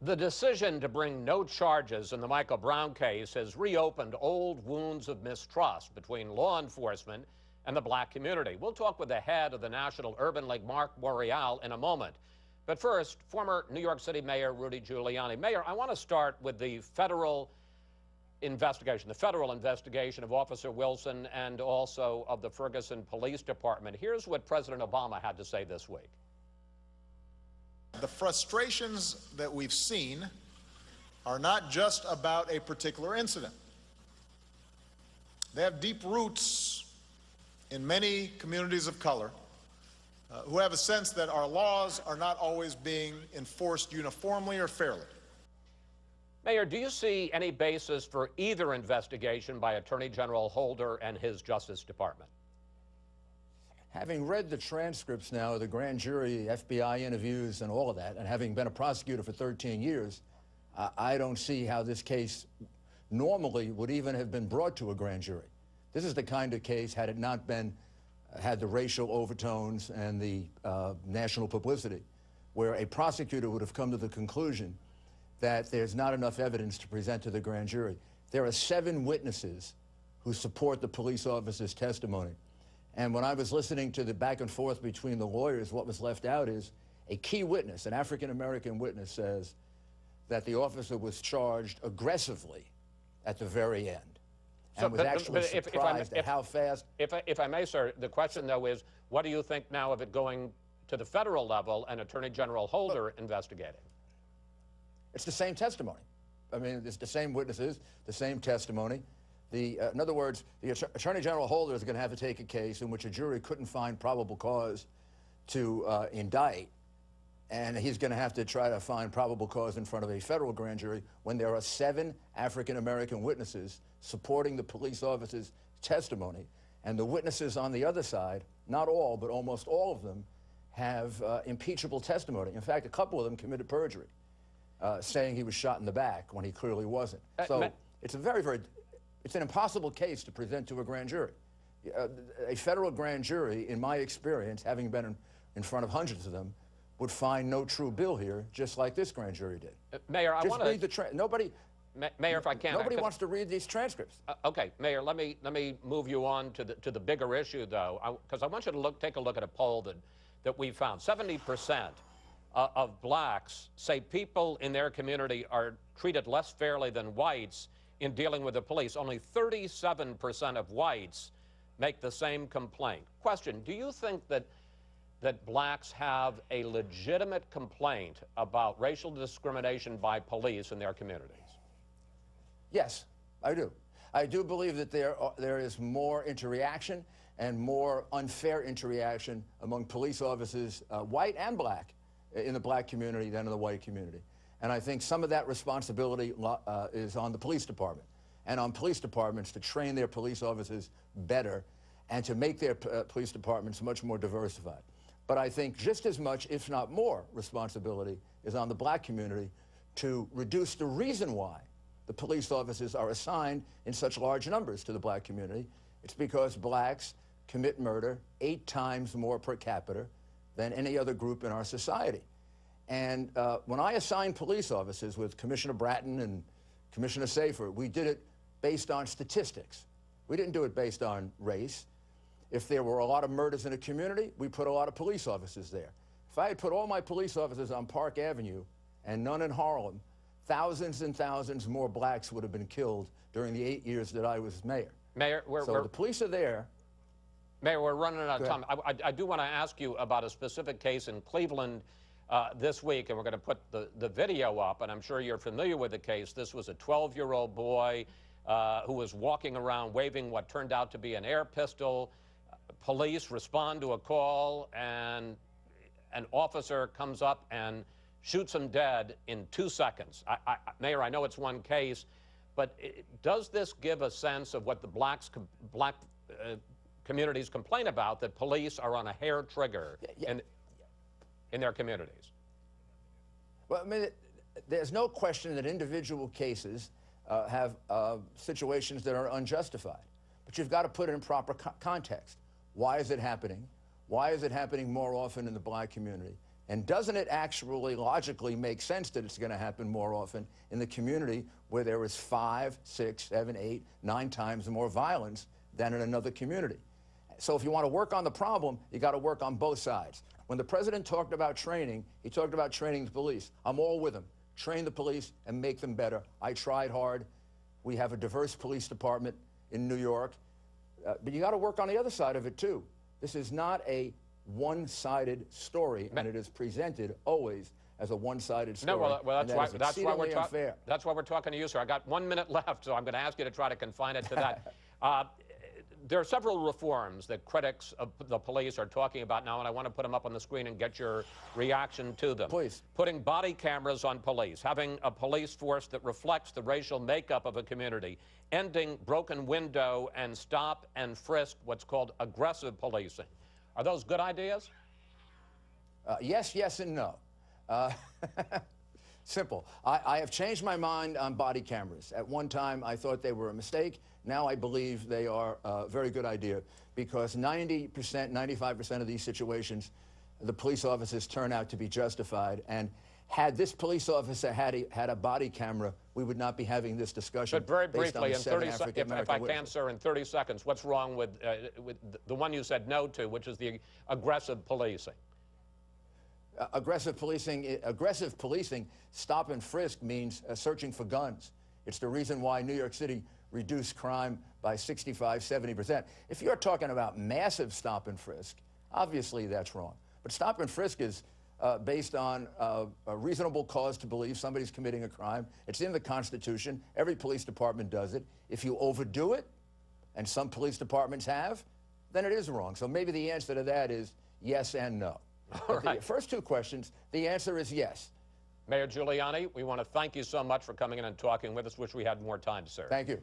The decision to bring no charges in the Michael Brown case has reopened old wounds of mistrust between law enforcement and the black community. We'll talk with the head of the National Urban League, Mark Boreal, in a moment. But first, former New York City Mayor Rudy Giuliani. Mayor, I want to start with the federal investigation of Officer Wilson and also of the Ferguson Police Department. Here's what President Obama had to say this week. The frustrations that we've seen are not just about a particular incident. They have deep roots in many communities of color who have a sense that our laws are not always being enforced uniformly or fairly. Mayor, do you see any basis for either investigation by Attorney General Holder and his Justice Department? Having read the transcripts now of the grand jury, FBI interviews, and all of that, and having been a prosecutor for 13 years, I don't see how this case normally would even have been brought to a grand jury. This is the kind of case, had it not been, had the racial overtones and the national publicity, where a prosecutor would have come to the conclusion that there's not enough evidence to present to the grand jury. There are 7 witnesses who support the police officer's testimony. And when I was listening to the back and forth between the lawyers, what was left out is a key witness, an African-American witness, says that the officer was charged aggressively at the very end. And was actually surprised at how fast. If I may, sir, the question, though, is what do you think now of it going to the federal level and Attorney General Holder investigating? It's the same testimony. I mean, it's the same witnesses, the same testimony. In other words, the Attorney General Holder is going to have to take a case in which a jury couldn't find probable cause to indict, and he's going to have to try to find probable cause in front of a federal grand jury when there are 7 African-American witnesses supporting the police officer's testimony. And the witnesses on the other side, not all, but almost all of them, have impeachable testimony. In fact, a couple of them committed perjury, saying he was shot in the back when he clearly wasn't. So it's a it's an impossible case to present to a grand jury. A federal grand jury, in my experience, having been in front of hundreds of them, would find no true bill here, just like this grand jury did. Mayor, I want to read the nobody. Mayor, if I can, nobody wants to read these transcripts. Okay, Mayor, let me move you on to the bigger issue, though, because I want you to take a look at a poll that we found. 70% of blacks say people in their community are treated less fairly than whites in dealing with the police. Only 37% of whites make the same complaint. Question, do you think that blacks have a legitimate complaint about racial discrimination by police in their communities? Yes, I do. I do believe that there is more interreaction and more unfair interreaction among police officers, white and black, in the black community than in the white community. And I think some of that responsibility is on the police department and on police departments to train their police officers better and to make their police departments much more diversified. But I think just as much, if not more, responsibility is on the black community to reduce the reason why the police officers are assigned in such large numbers to the black community. It's because blacks commit murder 8 times more per capita than any other group in our society. And when I assigned police officers with Commissioner Bratton and Commissioner Safer, we did it based on statistics. We didn't do it based on race. If there were a lot of murders in a community, we put a lot of police officers there. If I had put all my police officers on Park Avenue and none in Harlem, thousands and thousands more blacks would have been killed during the 8 years that I was mayor. Mayor, the police are there. Mayor, we're running out of time. I do want to ask you about a specific case in Cleveland this week, and we're going to put the video up, and I'm sure you're familiar with the case. This was a 12-year-old boy who was walking around waving what turned out to be an air pistol. Police respond to a call, and an officer comes up and shoots him dead in 2 seconds. Mayor, I know it's one case, but does this give a sense of what the black communities complain about, that police are on a hair trigger in their communities? Well, I mean, there's no question that individual cases have situations that are unjustified. But you've got to put it in proper context. Why is it happening? Why is it happening more often in the black community? And doesn't it actually logically make sense that it's going to happen more often in the community where there is 5, 6, 7, 8, 9 times more violence than in another community? So if you want to work on the problem, you got to work on both sides. When the president talked about training, he talked about training the police. I'm all with him. Train the police and make them better. I tried hard. We have a diverse police department in New York. But you got to work on the other side of it, too. This is not a one-sided story, and it is presented always as a one-sided story. No, well, that's why we're talking to you, sir. I got 1 minute left, so I'm going to ask you to try to confine it to that. There are several reforms that critics of the police are talking about now, and I want to put them up on the screen and get your reaction to them. Please. Putting body cameras on police, having a police force that reflects the racial makeup of a community, ending broken window and stop and frisk, what's called aggressive policing. Are those good ideas? Yes, yes, and no. Simple. I have changed my mind on body cameras. At one time, I thought they were a mistake. Now I believe they are a very good idea because 90%, 95% of these situations, the police officers turn out to be justified. And had this police officer had a body camera, we would not be having this discussion. But very briefly, in 30 seconds, if I can, sir, in 30 seconds, what's wrong with the one you said no to, which is the aggressive policing? Aggressive policing, stop and frisk means searching for guns. It's the reason why New York City reduced crime by 65, 70%. If you're talking about massive stop and frisk, obviously that's wrong. But stop and frisk is based on a reasonable cause to believe somebody's committing a crime. It's in the Constitution. Every police department does it. If you overdo it, and some police departments have, then it is wrong. So maybe the answer to that is yes and no. The first two questions, the answer is yes. Mayor Giuliani, we want to thank you so much for coming in and talking with us. Wish we had more time, sir. Thank you.